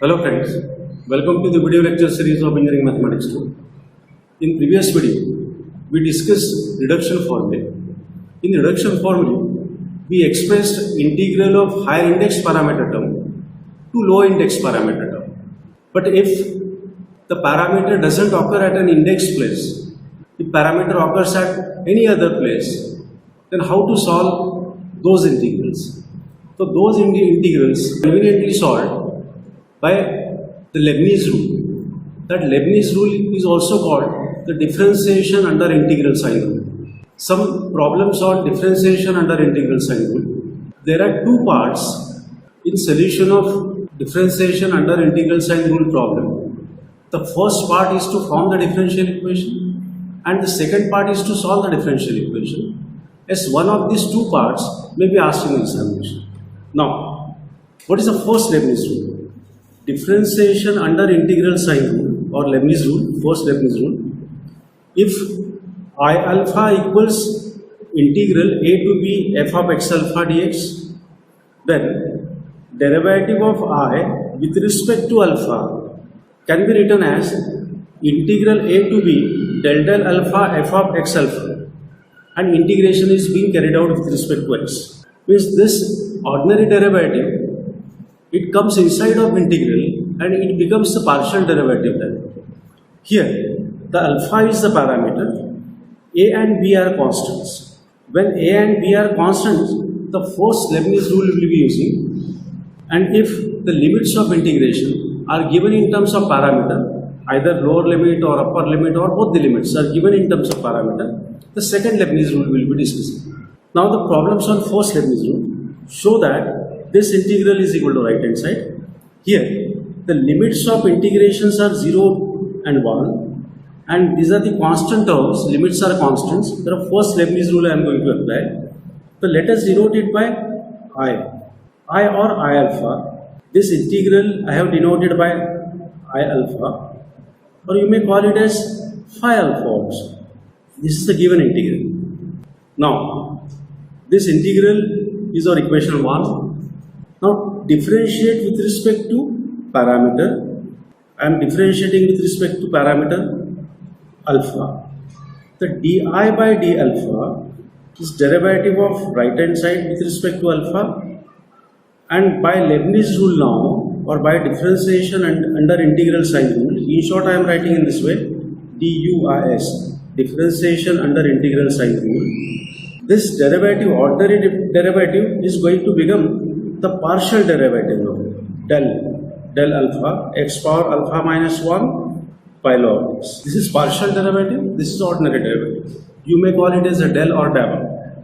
Hello friends, welcome to the video lecture series of Engineering Mathematics 2. In previous video, we discussed reduction formula. In reduction formula, we expressed integral of higher index parameter term to low index parameter term. But if the parameter doesn't occur at an index place, the parameter occurs at any other place, then how to solve those integrals? So those integrals conveniently solved by the Leibniz rule. That Leibniz rule is also called the differentiation under integral sign rule. Some problems on differentiation under integral sign rule. There are two parts in solution of differentiation under integral sign rule problem. The first part is to form the differential equation and the second part is to solve the differential equation. As one of these two parts may be asked in examination. Now, what is the first Leibniz rule? Differentiation under integral sign rule or Leibniz rule, first Leibniz rule. If I alpha equals integral a to b f of x alpha dx, then derivative of I with respect to alpha can be written as integral a to b del del alpha f of x alpha, and integration is being carried out with respect to x. Means this ordinary derivative, it comes inside of integral and it becomes the partial derivative then. Here, the alpha is the parameter, a and b are constants. When a and b are constants, the first Leibniz rule will be using, and if the limits of integration are given in terms of parameter, either lower limit or upper limit or both the limits are given in terms of parameter, the second Leibniz rule will be discussing. Now the problems on first Leibniz rule show that this integral is equal to right hand side. Here, the limits of integrations are 0 and 1, and these are the constant terms, limits are constants. The first Leibniz rule I am going to apply. So let us denote it by I or I alpha. This integral I have denoted by I alpha, or you may call it as phi alpha also. This is the given integral. Now, this integral is our equation 1. Now differentiate with respect to parameter. I am differentiating with respect to parameter alpha. The di by d alpha is derivative of right hand side with respect to alpha, and by Leibniz rule now, or by differentiation and under integral sign rule, in short I am writing in this way, DUIS, differentiation under integral sign rule. This derivative, ordinary derivative, is going to become the partial derivative of del alpha x power alpha minus 1 pi log x. This is partial derivative, this is ordinary derivative. You may call it as a del or dabba.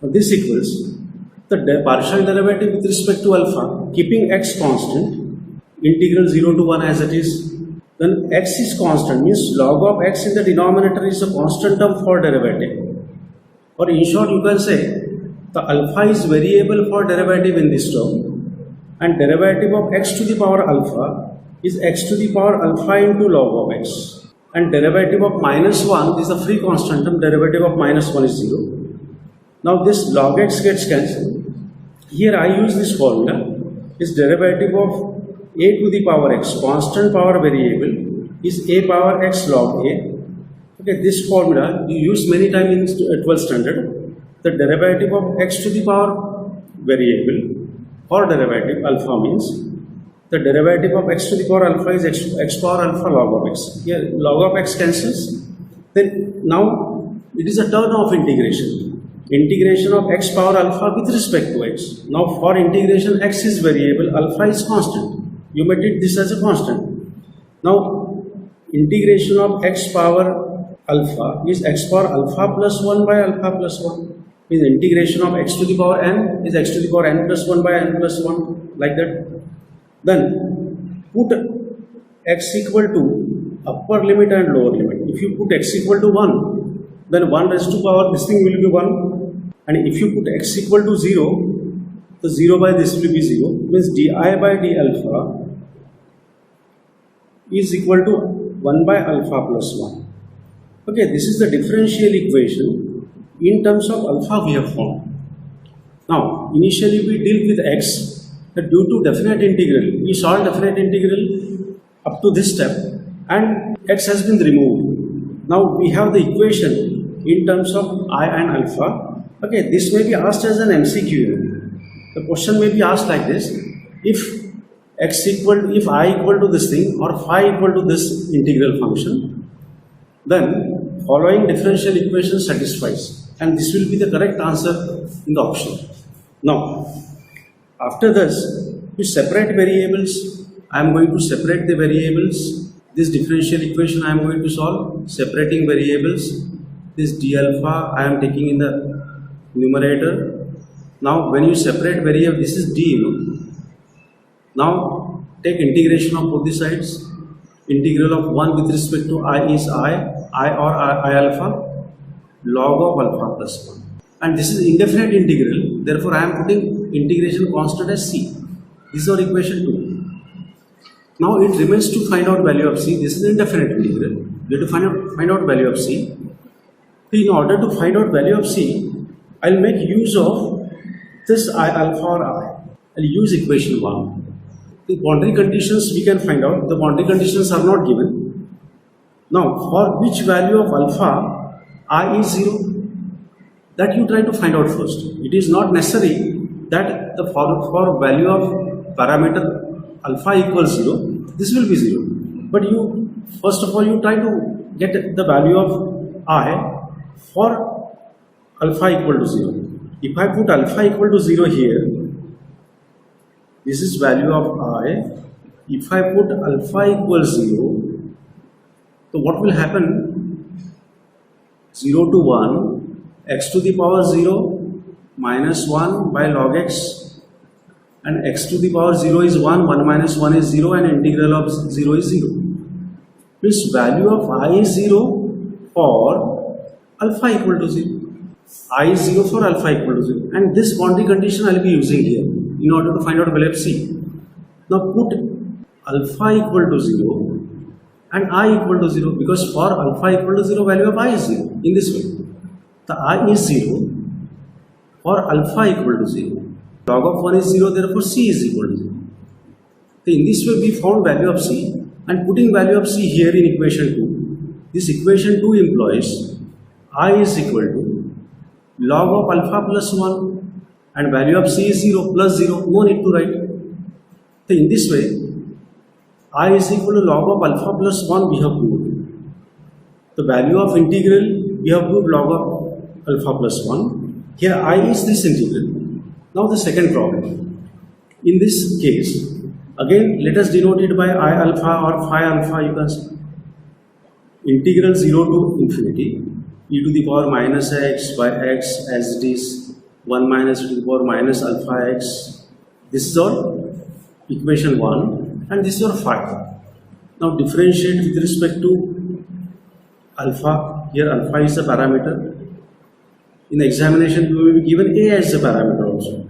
So this equals the partial derivative with respect to alpha, keeping x constant, integral 0 to 1 as it is. Then x is constant, means log of x in the denominator is a constant term for derivative. Or in short you can say, the alpha is variable for derivative in this term, and derivative of x to the power alpha is x to the power alpha into log of x, and derivative of minus 1 is a free constant term, derivative of minus 1 is 0. Now this log x gets cancelled. Here I use this formula, is derivative of a to the power x, constant power variable, is a power x log a. Okay, this formula you use many times in 12th standard. The derivative of x to the power variable or derivative alpha means the derivative of x to the power alpha is x power alpha log of x. Here log of x cancels. Then now it is a term of integration. Integration of x power alpha with respect to x. Now for integration x is variable, alpha is constant. You may treat this as a constant. Now integration of x power alpha is x power alpha plus 1 by alpha plus 1. Is integration of x to the power n is x to the power n plus 1 by n plus 1, like that. Then put x equal to upper limit and lower limit. If you put x equal to 1, then 1 raised to power this thing will be 1, and if you put x equal to 0, the 0 by this will be 0, means di by d alpha is equal to 1 by alpha plus 1. Okay, this is the differential equation in terms of alpha we have found. Now, initially we deal with x that due to definite integral, we solve definite integral up to this step and x has been removed. Now we have the equation in terms of I and alpha. Okay, this may be asked as an MCQ. The question may be asked like this: if if I equal to this thing or phi equal to this integral function, then following differential equation satisfies, and this will be the correct answer in the option. Now, after this, we separate variables. I am going to separate the variables. This differential equation I am going to solve, separating variables. This d alpha I am taking in the numerator. Now, when you separate variable, this is d, Now, take integration of both the sides. Integral of 1 with respect to I is I or I alpha, log of alpha plus 1. And this is indefinite integral, therefore I am putting integration constant as c. This is our equation 2. Now it remains to find out value of c. This is indefinite integral. We have to find out value of c. In order to find out value of c, I will make use of this I alpha or I. I will use equation 1. The boundary conditions we can find out. The boundary conditions are not given. Now, for which value of alpha I is 0? That you try to find out first. It is not necessary that for value of parameter alpha equals 0, this will be 0. But you, first of all, you try to get the value of I for alpha equal to 0. If I put alpha equal to 0 here, this is value of I. If I put alpha equals 0, so what will happen? 0 to 1, x to the power 0 minus 1 by log x, and x to the power 0 is 1, 1 minus 1 is 0, and integral of 0 is 0. Means value of I is 0 for alpha equal to 0. I is 0 for alpha equal to 0. And this boundary condition I will be using here in order to find out value of c. Now put alpha equal to 0 and I equal to 0, because for alpha equal to 0, value of I is 0. In this way, the I is 0 for alpha equal to 0. Log of 1 is 0, therefore c is equal to 0. So in this way we found value of c, and putting value of c here in equation 2, this equation 2 implies I is equal to log of alpha plus 1, and value of c is 0 plus 0, no need to write. So in this way, I is equal to log of alpha plus 1 we have proved. The value of integral we have proved log of alpha plus 1. Here I is this integral. Now the second problem. In this case, again let us denote it by I alpha or phi alpha, you can say. Integral 0 to infinity e to the power minus x by x as it is 1 minus e to the power minus alpha x. This is our equation 1 and this is your phi. Now differentiate with respect to alpha. Here alpha is the parameter. In the examination we will be given a as the parameter also.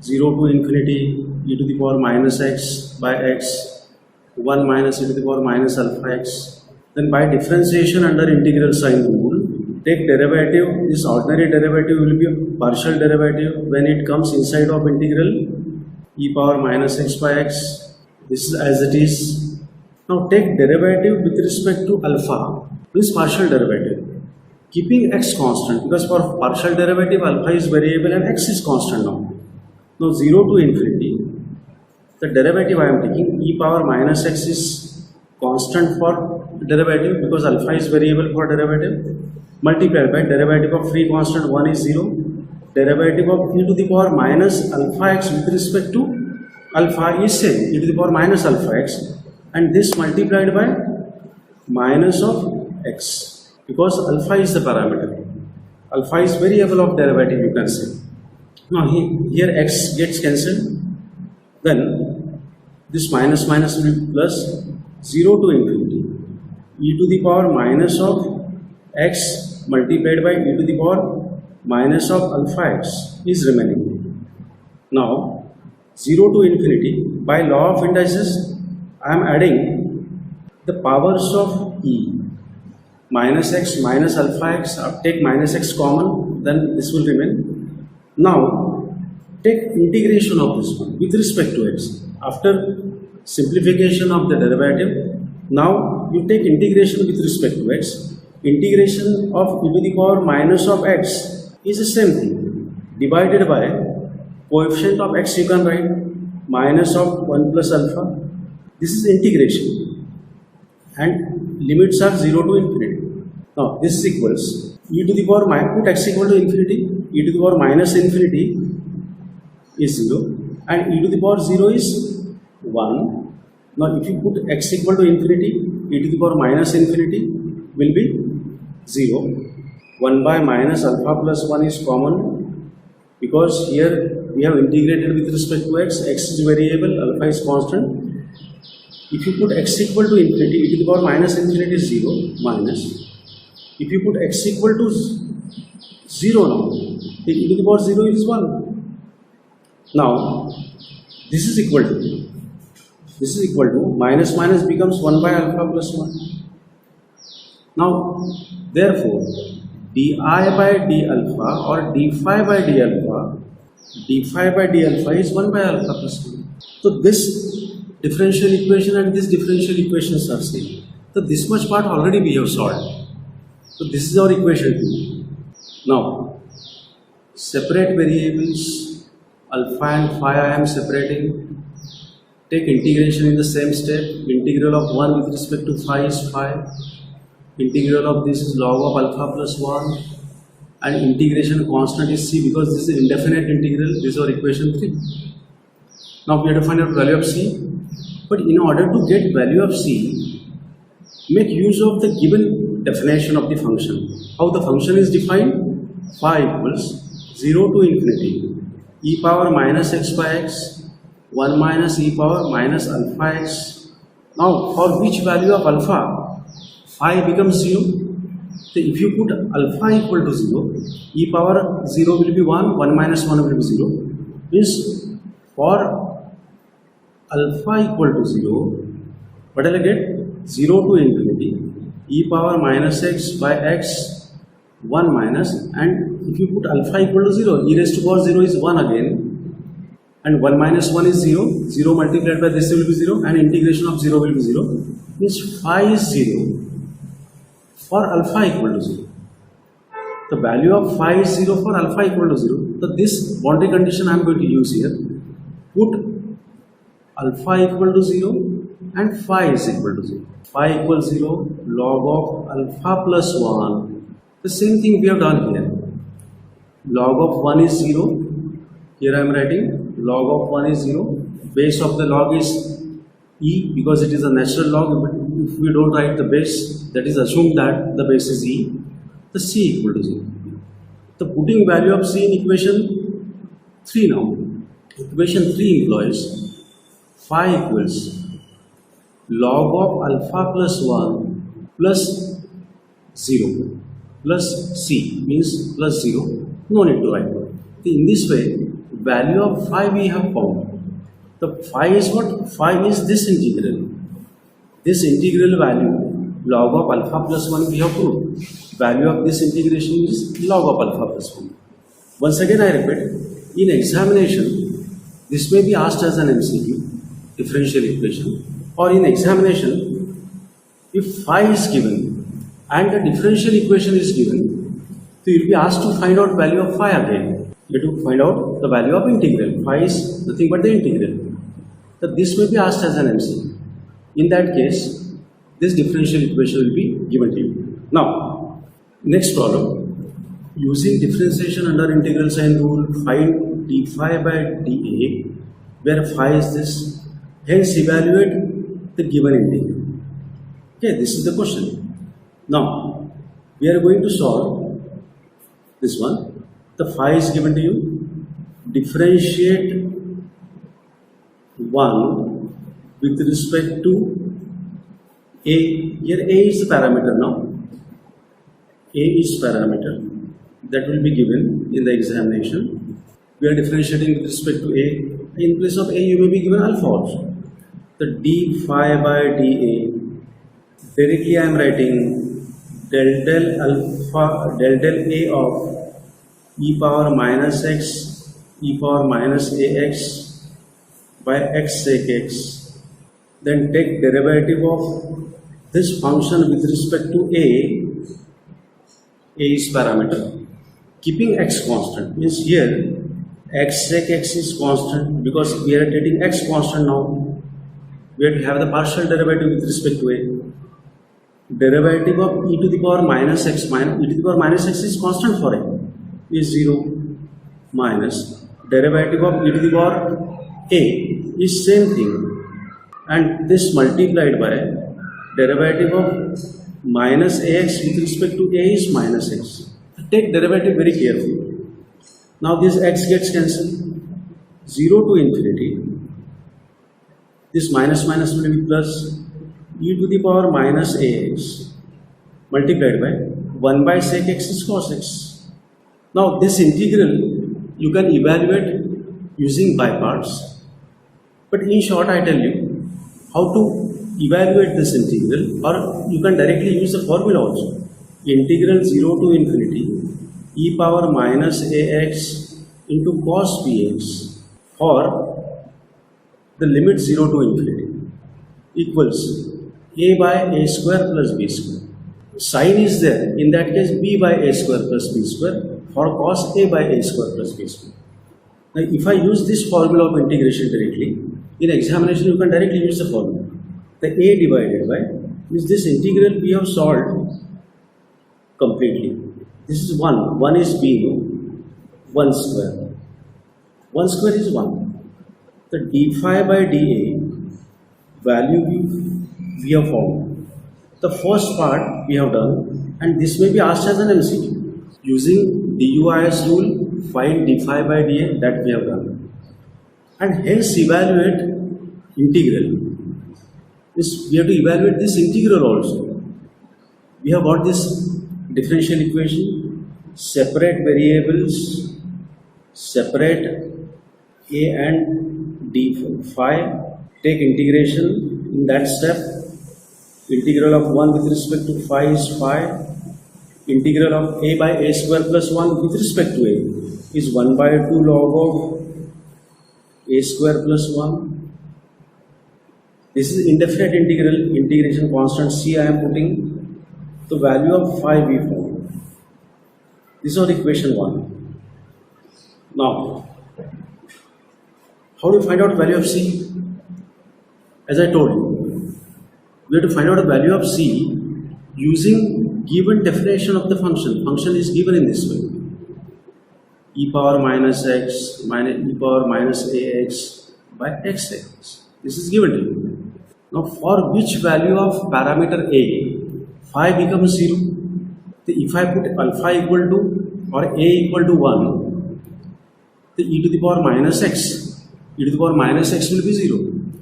0 to infinity e to the power minus x by x, 1 minus e to the power minus alpha x. Then by differentiation under integral sign rule, take derivative. This ordinary derivative will be a partial derivative when it comes inside of integral e power minus x by x. This is as it is. Now take derivative with respect to alpha, this partial derivative, keeping x constant, because for partial derivative alpha is variable and x is constant now. Now 0 to infinity, the derivative I am taking e power minus x is constant for derivative because alpha is variable for derivative, multiplied by derivative of free constant 1 is 0, derivative of e to the power minus alpha x with respect to alpha is same, e to the power minus alpha x, and this multiplied by minus of x, because alpha is the parameter. Alpha is variable of derivative, you can say. Now here x gets cancelled, then this minus minus will be plus, 0 to infinity e to the power minus of x multiplied by e to the power minus of alpha x is remaining. Now 0 to infinity, by law of indices I am adding the powers of e, minus x minus alpha x, take minus x common, then this will remain. Now take integration of this one with respect to x. After simplification of the derivative, now you take integration with respect to x. Integration of e to the power minus of x is the same thing, divided by coefficient of x you can write minus of 1 plus alpha. This is integration and limits are 0 to infinity. Now this is equals e to the power put x equal to infinity, e to the power minus infinity is 0 and e to the power 0 is 1. Now if you put x equal to infinity, e to the power minus infinity will be 0. 1 by minus alpha plus 1 is common because here we have integrated with respect to x. X is variable, alpha is constant. If you put x equal to infinity, e to the power minus infinity is 0 minus. If you put x equal to 0 now, then e to the power 0 is 1. Now this is equal to minus minus becomes 1 by alpha plus 1. Now therefore di by d alpha or d phi by d alpha is 1 by alpha plus 1. So this differential equation and this differential equations are same. So this much part already we have solved. So this is our equation 2. Now separate variables alpha and phi I am separating. Take integration in the same step. Integral of 1 with respect to phi is phi. Integral of this is log of alpha plus 1 and integration constant is c because this is indefinite integral. This is our equation 3. Now we have to find out value of c, but in order to get value of c, make use of the given definition of the function. How the function is defined? Phi equals 0 to infinity e power minus x by x 1 minus e power minus alpha x. Now for which value of alpha phi becomes 0? So if you put alpha equal to 0, e power 0 will be 1, 1 minus 1 will be 0. Means for alpha equal to 0, what will I get? 0 to infinity, e power minus x by x 1 minus, and if you put alpha equal to 0, e raised to power 0 is 1 again, and 1 minus 1 is 0, 0 multiplied by this will be 0, and integration of 0 will be 0, means phi is 0 for alpha equal to 0. The value of phi is 0 for alpha equal to 0. So this boundary condition I am going to use here. Put alpha equal to 0 and phi is equal to 0. Phi equals 0 log of alpha plus 1. The same thing we have done here. Log of 1 is 0. Here I am writing log of 1 is 0. Base of the log is e because it is a natural log. But if we don't write the base, that is assumed that the base is e. The c equal to 0. The putting value of c in equation 3 now. Equation 3 employs phi equals log of alpha plus 1 plus 0 plus c means plus 0. No need to write. In this way, value of phi we have found. The phi is what? Phi is this integral. This integral value log of alpha plus 1 we have proved. Value of this integration is log of alpha plus 1. Once again I repeat, in examination this may be asked as an MCQ, differential equation, or in examination if phi is given and the differential equation is given, so you will be asked to find out value of phi again. You have to find out the value of integral. Phi is nothing but the integral. So this may be asked as an MCQ. In that case, this differential equation will be given to you. Now, next problem. Using differentiation under integral sign rule, find d phi by dA, where phi is this. Hence, evaluate the given integral. Okay, this is the question. Now, we are going to solve this one. The phi is given to you. Differentiate 1 with respect to a. Here a is the parameter now. A is parameter that will be given in the examination. We are differentiating with respect to a. In place of a, you may be given alpha also. The d phi by dA. Directly I am writing del A of e power minus x e power minus ax by x sec x, then take derivative of this function with respect to a is parameter, keeping x constant. Means here x sec x is constant because we are taking x constant now. We have to have the partial derivative with respect to a. Derivative of e to the power minus x minus e to the power minus x is constant for a is 0 minus derivative of e to the power a is same thing, and this multiplied by derivative of minus ax with respect to a is minus x. Take derivative very carefully. Now this x gets cancelled. 0 to infinity. This minus minus will be plus e to the power minus ax multiplied by 1 by sec x is cos x. Now this integral you can evaluate using by parts, but in short I tell you how to evaluate this integral, or you can directly use the formula also. Integral 0 to infinity e power minus ax into cos bx for the limit 0 to infinity equals a by a square plus b square. Sin is there, in that case b by a square plus b square for cos a by a square plus b square. Now if I use this formula of integration directly, in examination you can directly use the formula. The a divided by is this integral we have solved completely. This is 1, 1 is b, no? 1 square. 1 square is 1. The d phi by dA value we have found. The first part we have done, and this may be asked as an MCQ. Using DUIS rule, find d phi by dA, that we have done. And hence evaluate integral. We have to evaluate this integral also. We have got this differential equation, separate variables, separate a and d phi, take integration. In that step, integral of 1 with respect to phi is phi, integral of a by a square plus 1 with respect to a is 1 by 2 log of a square plus 1. This is indefinite integral, integration constant c I am putting. The value of phi we found. This is our equation 1. Now, how do you find out value of c? As I told you, we have to find out the value of c using given definition of the function. Function is given in this way: e power minus x minus e power minus ax by x. This is given to you. Now, for which value of parameter a, phi becomes 0. If I put alpha equal to or a equal to 1, the e to the power minus x, e to the power minus x will be 0.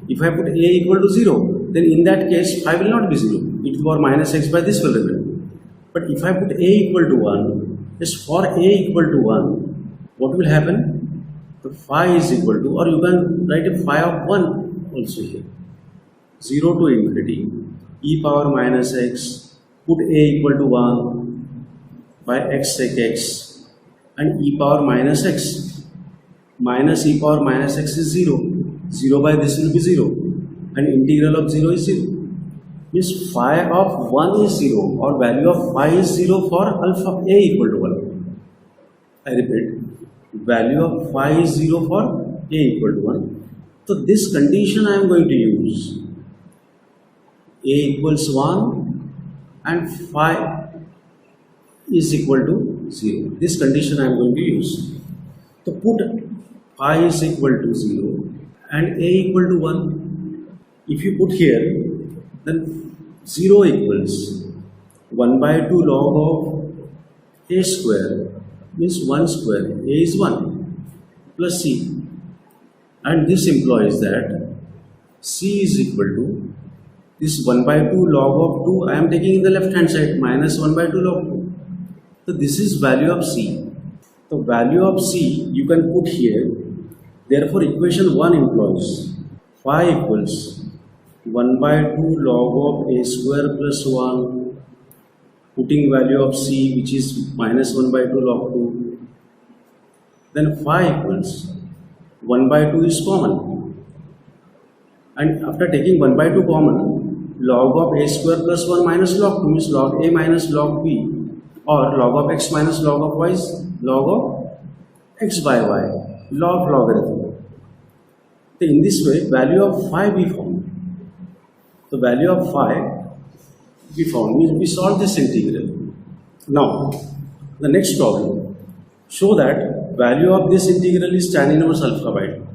If I put a equal to 0, then in that case phi will not be 0. E to the power minus x by this will remain. But if I put a equal to 1, just for a equal to 1, what will happen? The phi is equal to, or you can write a phi of 1 also here. 0 to infinity, e power minus x, put a equal to 1 by x sec x, and e power minus x minus e power minus x is 0. 0 by this will be 0, and integral of 0 is 0. Means phi of 1 is 0, or value of phi is 0 for alpha a equal to 1. I repeat, value of phi is 0 for a equal to 1. So this condition I am going to use. A equals 1 and phi is equal to 0. This condition I am going to use. So put phi is equal to 0 and a equal to 1. If you put here, then 0 equals 1 by 2 log of a square, means 1 square, a is 1 plus c, and this implies that c is equal to this 1 by 2 log of 2 I am taking in the left hand side, minus 1 by 2 log 2. So this is value of c. The value of c you can put here. Therefore equation 1 implies phi equals 1 by 2 log of a square plus 1, putting value of c which is minus 1 by 2 log 2, then phi equals 1 by 2 is common. And after taking 1 by 2 common, log of a square plus 1 minus log 2 means log a minus log b, or log of x minus log of y is log of x by y, logarithm. So in this way, value of phi we found. The value of phi we found means we solved this integral. Now, the next problem, show that value of this integral is tan inverse alpha by 2.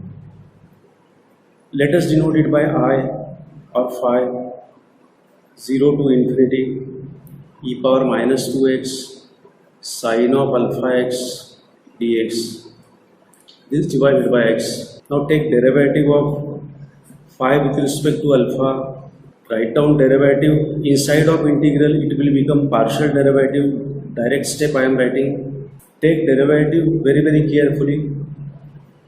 Let us denote it by I or phi 0 to infinity e power minus 2x sine of alpha x dx. This is divided by x. Now take derivative of phi with respect to alpha. Write down derivative inside of integral, it will become partial derivative. Direct step I am writing. Take derivative very carefully.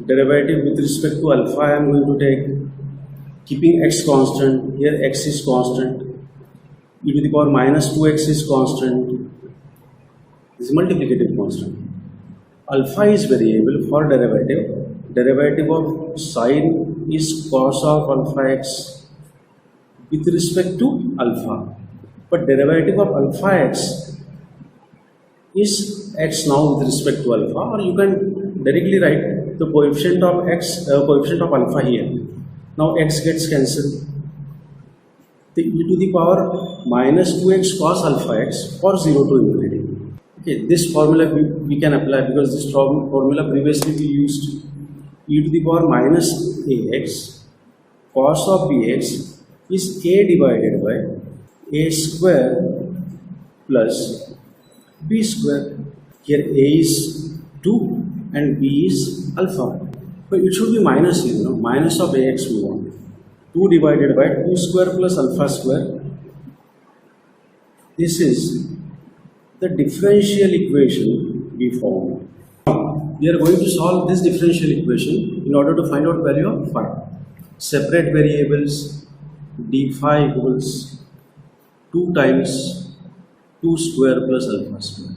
Derivative with respect to alpha I am going to take, keeping x constant. Here x is constant. E to the power minus 2x is constant. This is multiplicative constant. Alpha is variable for derivative. Derivative of sine is cos of alpha x with respect to alpha, but derivative of alpha x is x now with respect to alpha, or you can directly write the coefficient of x, coefficient of alpha here. Now x gets cancelled. The e to the power minus 2x cos alpha x for 0 to infinity. Okay, this formula we can apply because this formula previously we used. E to the power minus ax cos of bx is a divided by a square plus b square. Here a is 2 and b is alpha. But it should be minus here, no? Minus of ax we want. 2 divided by 2 square plus alpha square. This is the differential equation we found. Now, we are going to solve this differential equation in order to find out value of phi. Separate variables. D phi equals 2 times 2 square plus alpha square.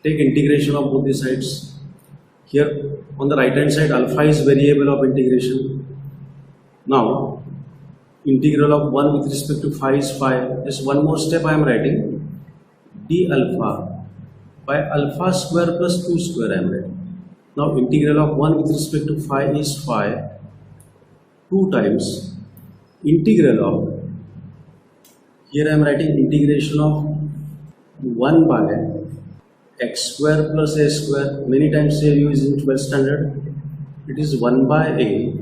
Take integration of both the sides. Here on the right hand side, alpha is variable of integration. Now integral of 1 with respect to phi is phi. Just one more step I am writing. D alpha by alpha square plus 2 square I am writing. Now integral of 1 with respect to phi is phi 2 times integral of, here I am writing integration of 1 by x square plus a square. Many times here used in 12th standard. It is 1 by a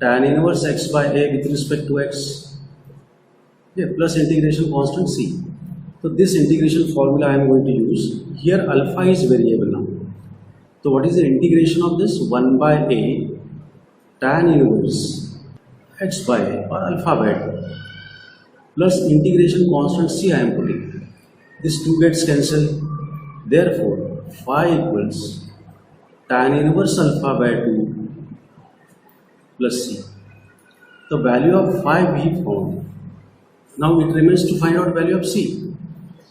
tan inverse x by a with respect to x, yeah, plus integration constant c. So this integration formula I am going to use. Here alpha is variable now. So what is the integration of this? 1 by a tan inverse x by a or alpha by 2 plus integration constant c I am putting. This 2 gets cancelled. Therefore, phi equals tan inverse alpha by 2 plus c. The value of phi we found. Now it remains to find out value of c.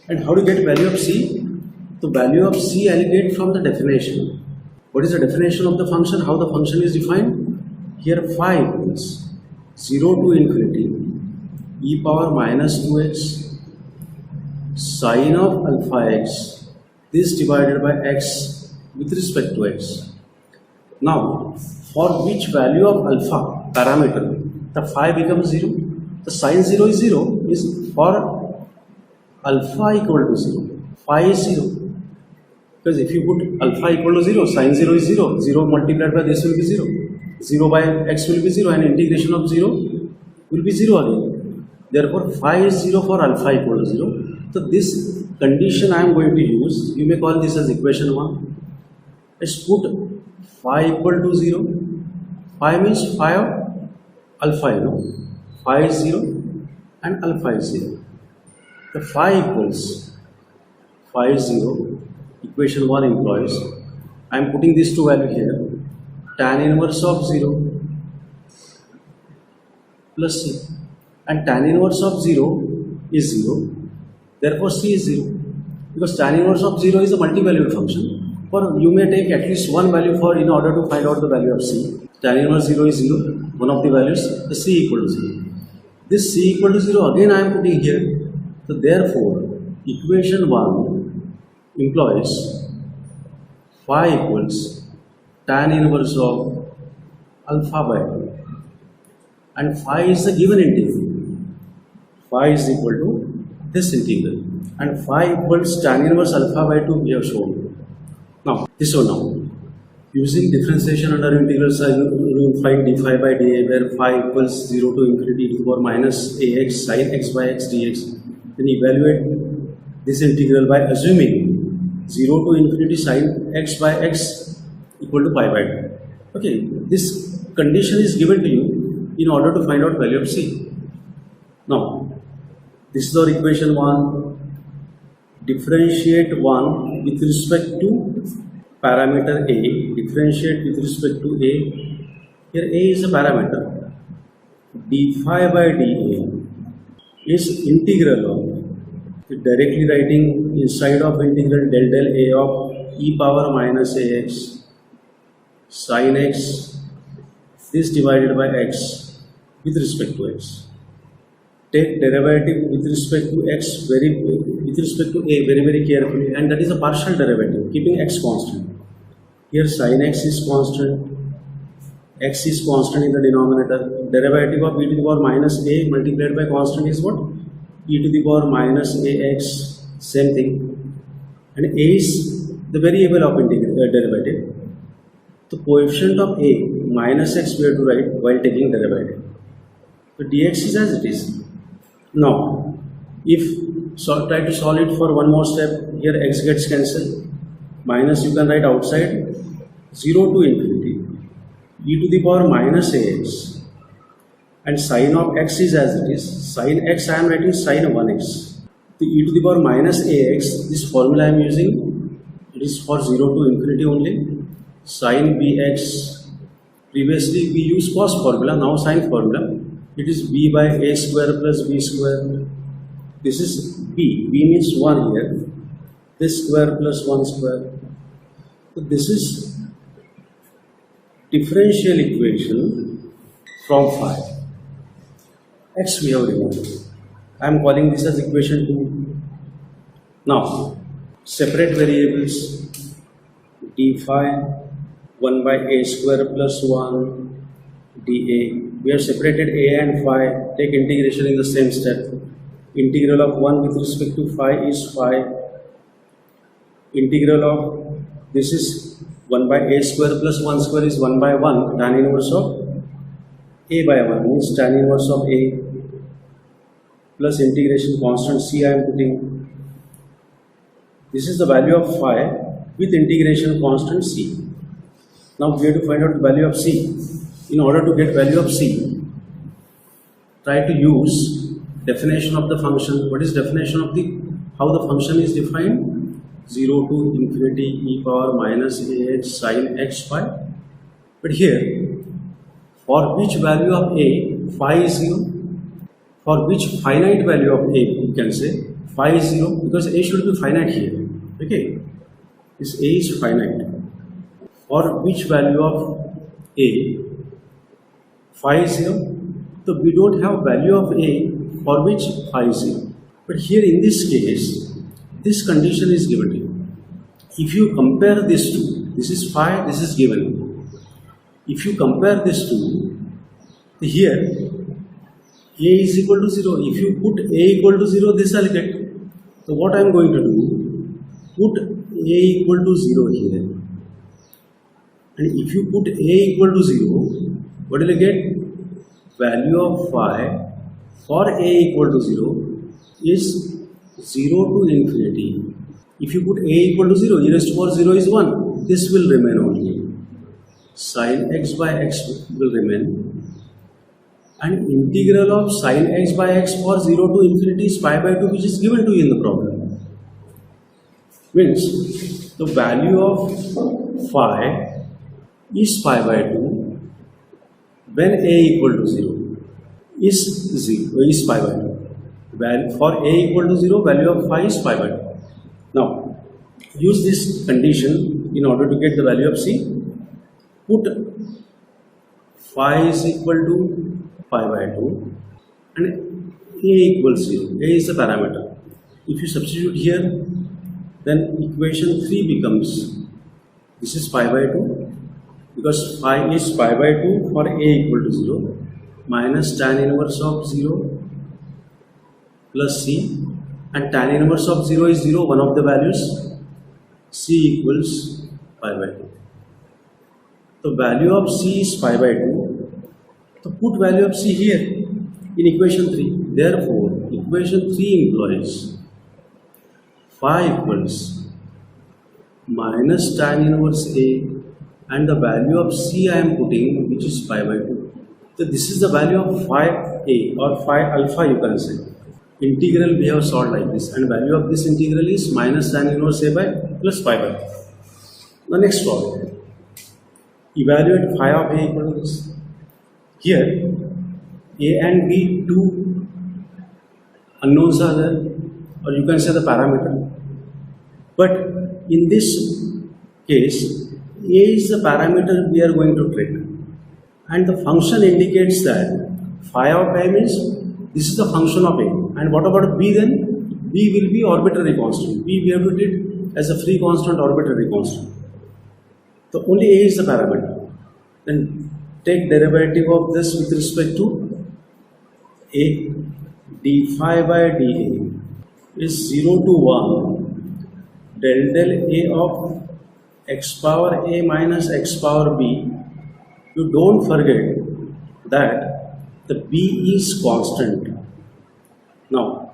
And how to get value of c? The value of c I'll get from the definition. What is the definition of the function? How the function is defined? Here phi equals 0 to infinity e power minus 2x sine of alpha x, this divided by x with respect to x. Now for which value of alpha parameter the phi becomes 0? The sine 0 is 0 is for alpha equal to 0. Phi is 0. Because if you put alpha equal to 0, sine 0 is 0. 0 multiplied by this will be 0. 0 by x will be 0 and integration of 0 will be 0 again. Therefore, phi is 0 for alpha equal to 0. So this condition I am going to use, you may call this as equation 1. Let's put phi equal to 0. Phi means phi of alpha, you know. Phi is 0 and alpha is 0. The phi equals phi is 0. Equation 1 implies, I am putting these two values here. Tan inverse of 0 plus c, and tan inverse of 0 is 0, therefore c is 0, because tan inverse of 0 is a multi-valued function. For you may take at least one value for in order to find out the value of C. Tan inverse 0 is 0, one of the values, the C equal to 0. This C equal to 0 again I am putting here. So therefore, equation 1 implies phi equals tan inverse of alpha by 2. And phi is the given integral. Phi is equal to this integral. And phi equals tan inverse alpha by 2 we have shown. Now, this one now. Using differentiation under integrals, you will find d phi by dA where phi equals 0 to infinity to the power minus ax sin x by x dx. Then evaluate this integral by assuming 0 to infinity sin x by x equal to pi by 2. Okay, this condition is given to you in order to find out value of C. Now, this is our equation 1. Differentiate 1 with respect to parameter A, differentiate with respect to A. Here A is a parameter. d phi by dA is integral of, directly writing inside of integral del A of e power minus ax sin x, this divided by x with respect to x. Take derivative with respect to x with respect to A very carefully, and that is a partial derivative, keeping x constant. Here sin x is constant, x is constant in the denominator. Derivative of e to the power minus a multiplied by constant is what? E to the power minus ax, same thing. And a is the variable of derivative. The coefficient of a minus x we have to write while taking derivative. So dx is as it is. Now, if try to solve it for one more step, here x gets cancelled. Minus you can write outside 0 to infinity e to the power minus ax, and sin of x is as it is. Sin x I am writing sin 1x. The e to the power minus ax, this formula I am using, it is for 0 to infinity only. Sin bx, previously we used cos formula, now sin formula. It is b by a square plus b square. This is b means 1 here. This square plus 1 square. So this is differential equation from phi. X we have removed. I am calling this as equation 2. Now, separate variables d phi 1 by a square plus 1 dA. We have separated a and phi. Take integration in the same step. Integral of 1 with respect to phi is phi. Integral of this is 1 by a square plus 1 square is 1 by 1. Tan inverse of a by 1 means tan inverse of a plus integration constant c I am putting. This is the value of phi with integration constant c. Now we have to find out the value of c. In order to get value of c, try to use definition of the function. What is definition of how the function is defined? 0 to infinity e power minus ax sin x phi. But here, for which value of a, phi is 0. For which finite value of a, you can say phi is 0, because a should be finite here. Okay, this a is finite. For which value of a, phi is 0. So we don't have value of a for which phi is 0. But here in this case, this condition is given to you. If you compare these two, this is phi, this is given. If you compare these two, here a is equal to 0. If you put a equal to 0, this I'll get. So what I am going to do, put a equal to 0 here. And if you put a equal to 0, what will you get? Value of phi for a equal to 0 is 0 to infinity. If you put a equal to 0, e raised to power 0 is 1. This will remain only. Sin x by x will remain. And integral of sin x by x for 0 to infinity is pi by 2, which is given to you in the problem. Means the value of phi is pi by 2 when a equal to 0 is pi by 2. For a equal to 0, value of phi is pi by 2. Now, use this condition in order to get the value of C, put phi is equal to pi by 2 and a equals 0. A is the parameter. If you substitute here, then equation 3 becomes, this is pi by 2, because phi is pi by 2 for a equal to 0, minus tan inverse of 0 plus C, and tan inverse of 0 is 0, one of the values, C equals pi by 2. The value of C is pi by 2, so put value of C here in equation 3. Therefore, equation 3 implies phi equals minus tan inverse A, and the value of C I am putting, which is pi by 2. So this is the value of phi A or phi alpha, you can say. Integral we have solved like this, and value of this integral is minus tan inverse A by plus pi by 2. The next problem, evaluate phi of A equal to this. Here A and B, two unknowns are there, or you can say the parameter. But in this case, A is the parameter we are going to take, and the function indicates that phi of A means this is the function of A. And what about B then? B will be arbitrary constant. B we have to treat as a free constant, arbitrary constant. So only A is the parameter. Then take derivative of this with respect to A. d phi by dA is 0 to 1 del A of x power A minus x power B. You don't forget that the B is constant. Now,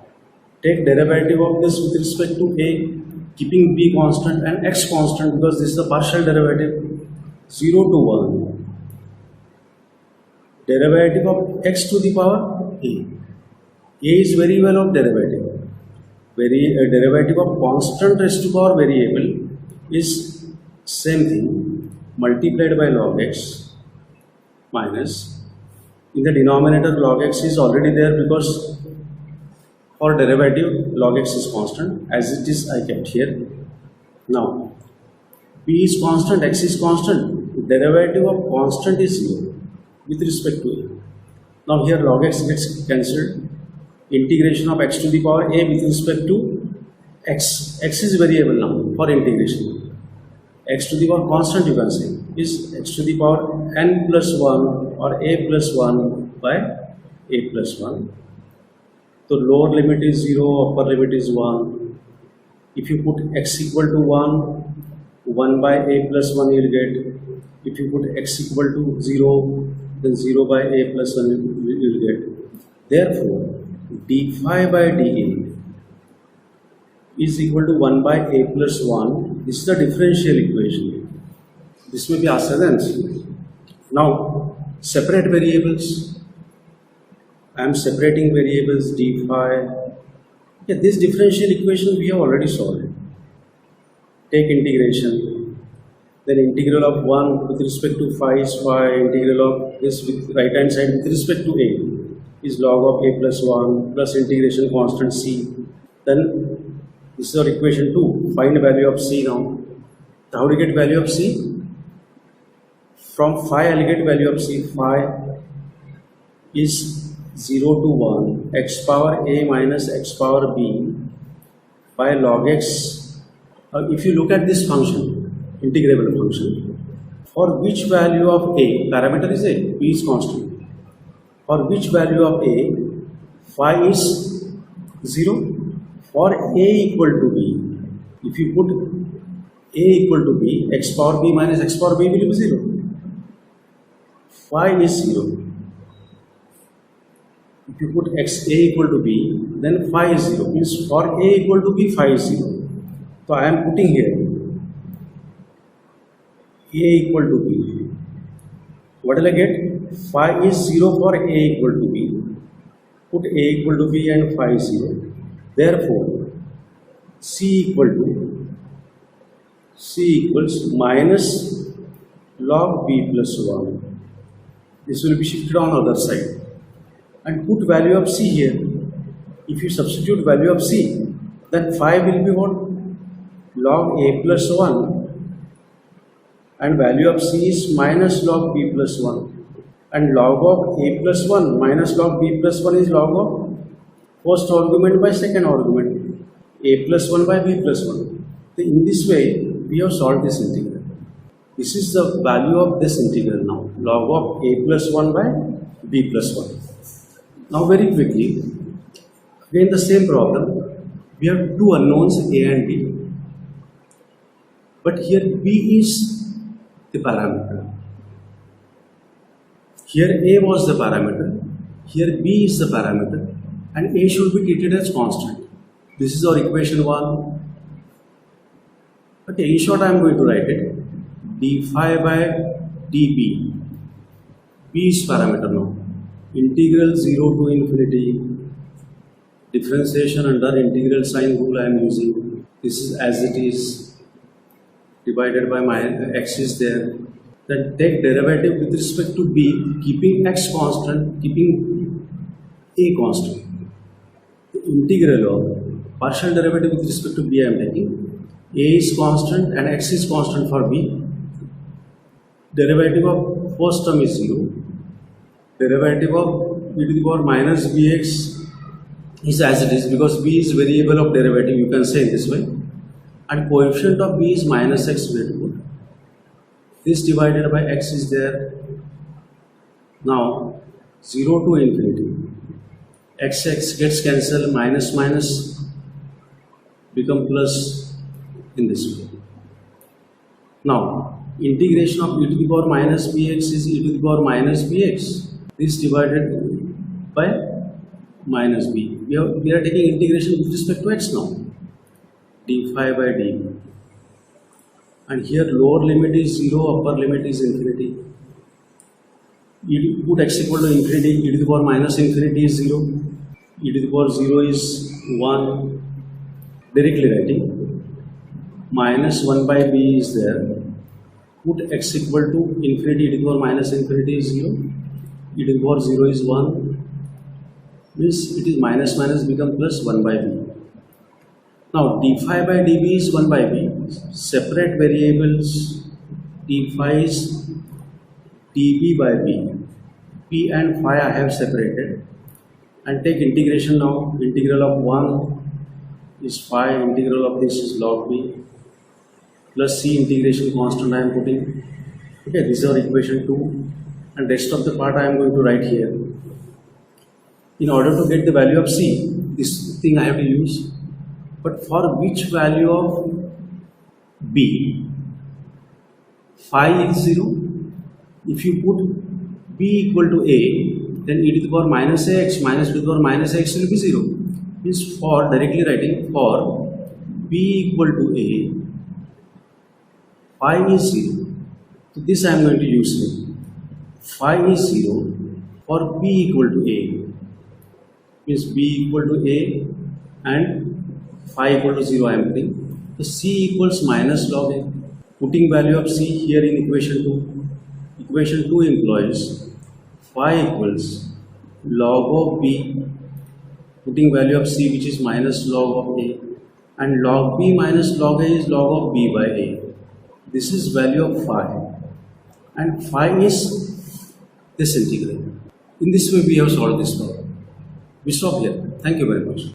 take derivative of this with respect to A, keeping B constant and x constant, because this is the partial derivative, 0 to 1. Derivative of x to the power A. A is very well of derivative. Derivative of constant raised to power variable is same thing, multiplied by log x minus, in the denominator log x is already there, because for derivative log x is constant, as it is I kept here. Now b is constant, x is constant, derivative of constant is 0 with respect to a. Now here log x gets cancelled, integration of x to the power a with respect to x. X is variable now for integration. X to the power constant, you can say, is x to the power n plus 1 or a plus 1 by a plus 1. So lower limit is 0, upper limit is 1. If you put x equal to 1 by a plus 1 you will get. If you put x equal to 0, then 0 by a plus 1 you will get. Therefore, d phi by dA is equal to 1 by a plus 1. This is the differential equation. This may be asked as answer. Now, separate variables. I am separating variables d phi. Yeah, this differential equation we have already solved. Take integration. Then integral of 1 with respect to phi is phi. Integral of this with right hand side with respect to a is log of a plus 1 plus integration constant c. Then this is our equation 2. Find the value of c now. How do you get value of c? From phi I will get value of c. Phi is 0 to 1 x power a minus x power b by log x. If you look at this function, integrable function, for which value of a, parameter is a, b is constant. For which value of a, phi is 0. For a equal to b, if you put a equal to b, x power b minus x power b will be 0. Phi is 0. If you put x a equal to b, then phi is 0. Means for a equal to b, phi is 0. So I am putting here a equal to b. What will I get? Phi is 0 for a equal to b. Put a equal to b and phi is 0. Therefore, c equals minus log b plus 1. This will be shifted on other side. And put value of c here. If you substitute value of c, then phi will be what? Log a plus 1 and value of c is minus log b plus 1, and log of a plus 1 minus log b plus 1 is log of first argument by second argument, a plus 1 by b plus 1. So in this way we have solved this integral. This is the value of this integral now, log of a plus 1 by b plus 1. Now very quickly, again the same problem. We have two unknowns a and b, but here b is the parameter. Here a was the parameter, here b is the parameter, and a should be treated as constant. This is our equation 1. Okay, in short I am going to write it d phi by db. B is parameter now. Integral 0 to infinity. Differentiation under integral sign rule I am using. This is as it is. Divided by my x is there. Then take derivative with respect to b, keeping x constant, keeping a constant. The integral of partial derivative with respect to b I am taking. A is constant and x is constant for b. Derivative of first term is 0. Derivative of e to the power minus bx is as it is, because b is variable of derivative, you can say this way. And coefficient of b is minus x variable. This divided by x is there. Now 0 to infinity. X gets cancelled, minus minus become plus in this way. Now integration of e to the power minus bx is e to the power minus bx. This divided by minus b. We are taking integration with respect to x now. D phi by db. And here lower limit is 0, upper limit is infinity. You put x equal to infinity, e to the power minus infinity is 0. E to the power 0 is 1. Directly writing. Minus 1 by b is there. Put x equal to infinity, e to the power minus infinity is 0. E to the power 0 is 1. Means it is minus minus become plus 1 by b. Now d phi by db is 1 by b. Separate variables. D phi is db by b. P and phi I have separated. And take integration now. Integral of 1 is phi. Integral of this is log b. Plus c integration constant I am putting. Okay, this is our equation 2. And rest of the part I am going to write here. In order to get the value of c, this thing I have to use. But for which value of b? Phi is 0. If you put b equal to a, then e to the power minus ax minus e to the power minus x will be 0. Means for directly writing for b equal to a, phi is 0. So this I am going to use here. Phi is 0 for b equal to a. Means b equal to a and phi equal to 0 I am putting. So c equals minus log a. Putting value of c here in equation 2. Equation 2 implies phi equals log of b. Putting value of c which is minus log of a. And log b minus log a is log of b by a. This is value of phi. And phi is this integral. In this way we have solved this problem. We stop here. Thank you very much.